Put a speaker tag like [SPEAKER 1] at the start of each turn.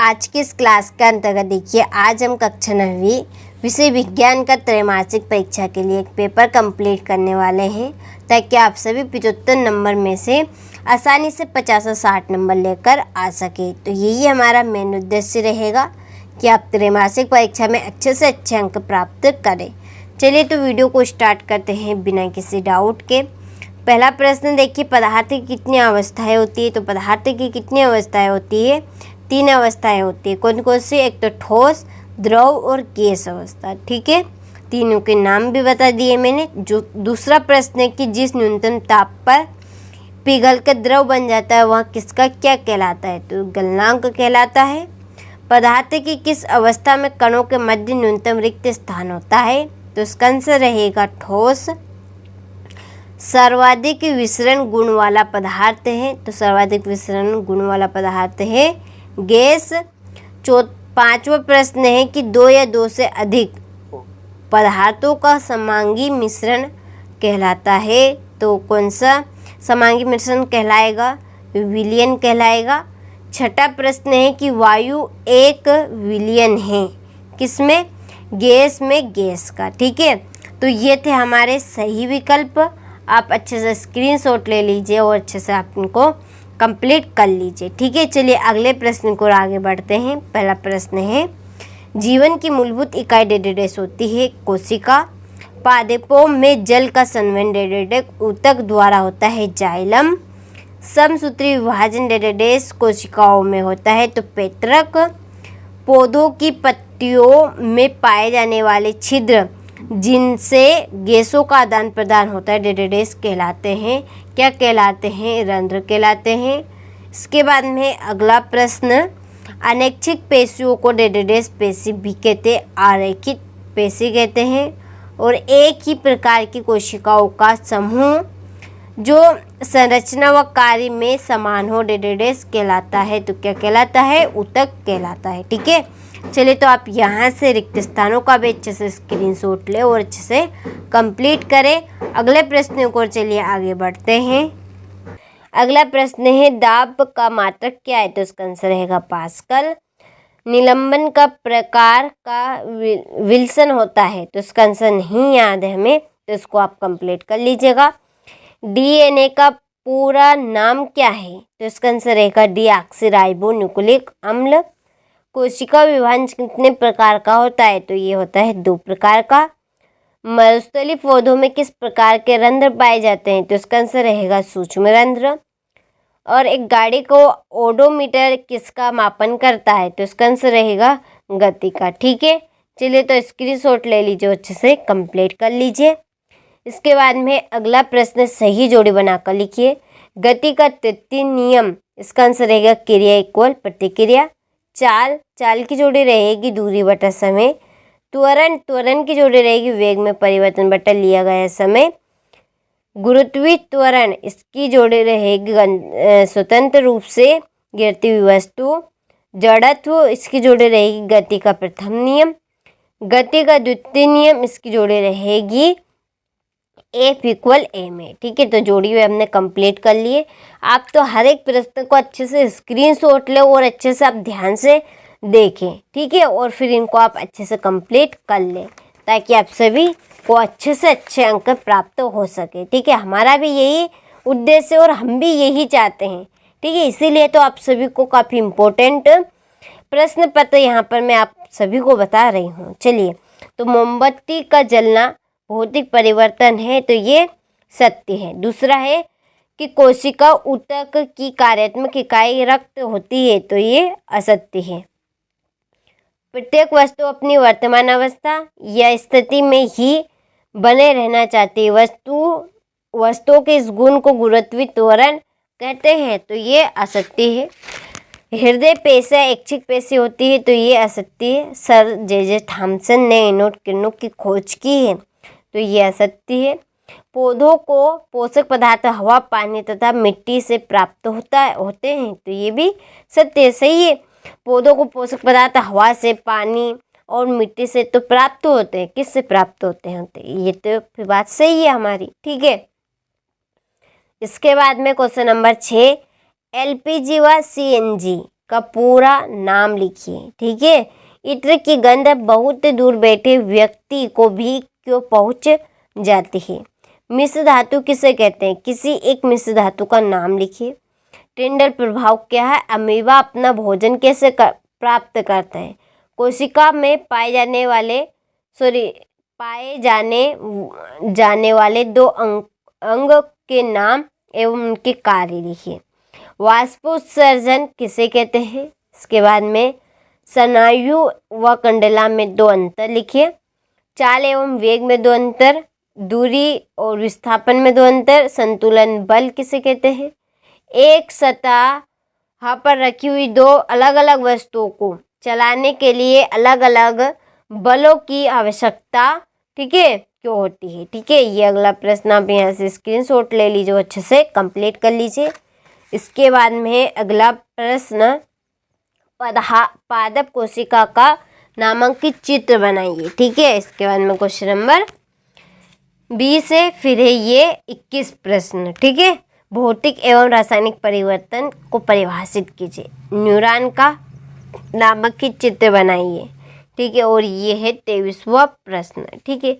[SPEAKER 1] आज की इस क्लास के अंतर्गत देखिए, आज हम कक्षा 9वीं विषय विज्ञान का त्रैमासिक परीक्षा के लिए एक पेपर कंप्लीट करने वाले हैं, ताकि आप सभी 75 नंबर में से आसानी से 50 और 60 नंबर लेकर आ सके। तो यही हमारा मेन उद्देश्य रहेगा कि आप त्रैमासिक परीक्षा में अच्छे से अच्छे अंक प्राप्त करें। चलिए तो वीडियो को स्टार्ट करते हैं बिना किसी डाउट के। पहला प्रश्न देखिए, पदार्थ की कितनी अवस्थाएं होती है। तो पदार्थ की कितनी अवस्थाएं होती है? 3 अवस्थाएं होती है। कौन कौन सी? एक तो ठोस, द्रव और गैस अवस्था। ठीक है, तीनों के नाम भी बता दिए मैंने। जो दूसरा प्रश्न है कि जिस न्यूनतम ताप पर पिघल कर द्रव बन जाता है वह किसका क्या कहलाता है? तो गलनांक कहलाता है। पदार्थ की किस अवस्था में कणों के मध्य न्यूनतम रिक्त स्थान होता है? तो इसका आंसर रहेगा ठोस। सर्वाधिक विसरण गुण वाला पदार्थ है। तो सर्वाधिक विसरण गुण वाला पदार्थ है गैस। पांचवा प्रश्न है कि 2 या 2 से अधिक पदार्थों का समांगी मिश्रण कहलाता है। तो कौन सा समांगी मिश्रण कहलाएगा? विलयन कहलाएगा। छठा प्रश्न है कि वायु एक विलयन है किसमें? गैस में गैस का। ठीक है, तो ये थे हमारे सही विकल्प। आप अच्छे से स्क्रीनशॉट ले लीजिए और अच्छे से आप इनको कंप्लीट कर लीजिए। ठीक है, चलिए अगले प्रश्न को आगे बढ़ते हैं। पहला प्रश्न है, जीवन की मूलभूत इकाई डेडेडेस होती है कोशिका। पादपों में जल का संवहन डेडेडेक ऊतक द्वारा होता है जाइलम। समसूत्री विभाजन डेडेडेस कोशिकाओं में होता है तो पेत्रक। पौधों की पत्तियों में पाए जाने वाले छिद्र जिनसे गैसों का आदान प्रदान होता है डेडेडेस कहलाते हैं। क्या कहलाते हैं? रंध्र कहलाते हैं। इसके बाद में अगला प्रश्न, अनैच्छिक पेशियों को डेडेडेस पेशी भी कहते हैं, आरेखित पेशी कहते हैं। और एक ही प्रकार की कोशिकाओं का समूह जो संरचना व कार्य में समान हो डेडेडेस कहलाता है। तो क्या कहलाता है? ऊतक कहलाता है। ठीक है, चलिए तो आप यहाँ से रिक्त स्थानों का भी अच्छे से स्क्रीनशॉट लें और अच्छे से कंप्लीट करें। अगले प्रश्न को चलिए आगे बढ़ते हैं। अगला प्रश्न है, दाब का मात्रक क्या है? तो इसका आंसर रहेगा पास्कल। निलंबन का प्रकार का विल्सन होता है। तो इसका आंसर नहीं याद है हमें, तो इसको आप कंप्लीट कर लीजिएगा। डीएनए का पूरा नाम क्या है? तो इसका आंसर रहेगा डीऑक्सीराइबो न्यूक्लिक अम्ल। कोशिका विभाजन कितने प्रकार का होता है? तो ये होता है 2 प्रकार का। मरुस्थलीय पौधों में किस प्रकार के रंध्र पाए जाते हैं? तो इसका आंसर रहेगा सूक्ष्म रंध्र। और एक गाड़ी को ओडोमीटर किसका मापन करता है? तो इसका आंसर रहेगा गति का। ठीक है, चलिए तो स्क्रीनशॉट ले लीजिए, अच्छे से कंप्लीट कर लीजिए। इसके बाद में अगला प्रश्न, सही जोड़ी बनाकर लिखिए। गति का तृतीय नियम, इसका आंसर रहेगा क्रिया इक्वल प्रतिक्रिया। चाल की जोड़ी रहेगी दूरी बटा समय। त्वरण की जोड़ी रहेगी वेग में परिवर्तन बटा लिया गया समय। गुरुत्वीय त्वरण, इसकी जोड़ी रहेगी स्वतंत्र रूप से गिरती हुई वस्तु। जड़त्व, इसकी जोड़ी रहेगी गति का प्रथम नियम। गति का द्वितीय नियम, इसकी जोड़ी रहेगी F इक्वल A में। ठीक है, तो जोड़ी हुए हमने कंप्लीट कर लिए। आप तो हर एक प्रश्न को अच्छे से स्क्रीनशॉट लें और अच्छे से आप ध्यान से देखें। ठीक है, और फिर इनको आप अच्छे से कंप्लीट कर लें, ताकि आप सभी को अच्छे से अच्छे अंक प्राप्त हो सके। ठीक है, हमारा भी यही उद्देश्य और हम भी यही चाहते हैं। ठीक है, इसीलिए तो आप सभी को काफ़ी इम्पोर्टेंट प्रश्न पत्र यहाँ पर मैं आप सभी को बता रही हूँ। चलिए, तो मोमबत्ती का जलना भौतिक परिवर्तन है, तो ये सत्य है। दूसरा है कि कोशिका ऊतक की कार्यात्मक इकाई रक्त होती है, तो ये असत्य है। प्रत्येक वस्तु अपनी वर्तमान अवस्था या स्थिति में ही बने रहना चाहती है। वस्तुओं के इस गुण को गुरुत्वीय त्वरण कहते हैं, तो ये असत्य है। हृदय पेशी ऐच्छिक पेशी होती है, तो ये असत्य है। सर जे थॉमसन ने एनोड किरणों की खोज की है, तो ये असत्य है। पौधों को पोषक पदार्थ हवा, पानी तथा मिट्टी से प्राप्त होते हैं, तो ये भी सत्य सही है। पौधों को पोषक पदार्थ हवा से, पानी और मिट्टी से तो प्राप्त होते हैं। किससे प्राप्त होते हैं? ये तो फिर बात सही है हमारी। ठीक है, इसके बाद में क्वेश्चन नंबर 6, एलपीजी व सीएनजी का पूरा नाम लिखिए। ठीक है। इत्र की गंध बहुत दूर बैठे व्यक्ति को भी क्यों पहुंच जाती है। मिश्र धातु किसे कहते हैं? किसी एक मिश्र धातु का नाम लिखिए। टिंडल प्रभाव क्या है? अमीबा अपना भोजन कैसे प्राप्त करता है? कोशिका में पाए जाने वाले दो अंग के नाम एवं उनके कार्य लिखिए। वाष्पोत्सर्जन किसे कहते हैं? इसके बाद में स्नायु व कंडला में दो अंतर लिखिए। चाल एवं वेग में दो अंतर, दूरी और विस्थापन में दो अंतर। संतुलन बल किसे कहते हैं? एक सतह पर रखी हुई दो अलग अलग वस्तुओं को चलाने के लिए अलग अलग बलों की आवश्यकता, ठीक है, क्यों होती है। ठीक है। ये अगला प्रश्न आप यहाँ से स्क्रीनशॉट ले लीजिए, अच्छे से कंप्लीट कर लीजिए। इसके बाद में अगला प्रश्न, पादप कोशिका का नामांकित चित्र बनाइए। ठीक है। इसके बाद में क्वेश्चन नंबर 20 है, फिर है ये 21 प्रश्न। ठीक है। भौतिक एवं रासायनिक परिवर्तन को परिभाषित कीजिए। न्यूरॉन का नामांकित चित्र बनाइए। ठीक है। और ये है 23वां प्रश्न। ठीक है।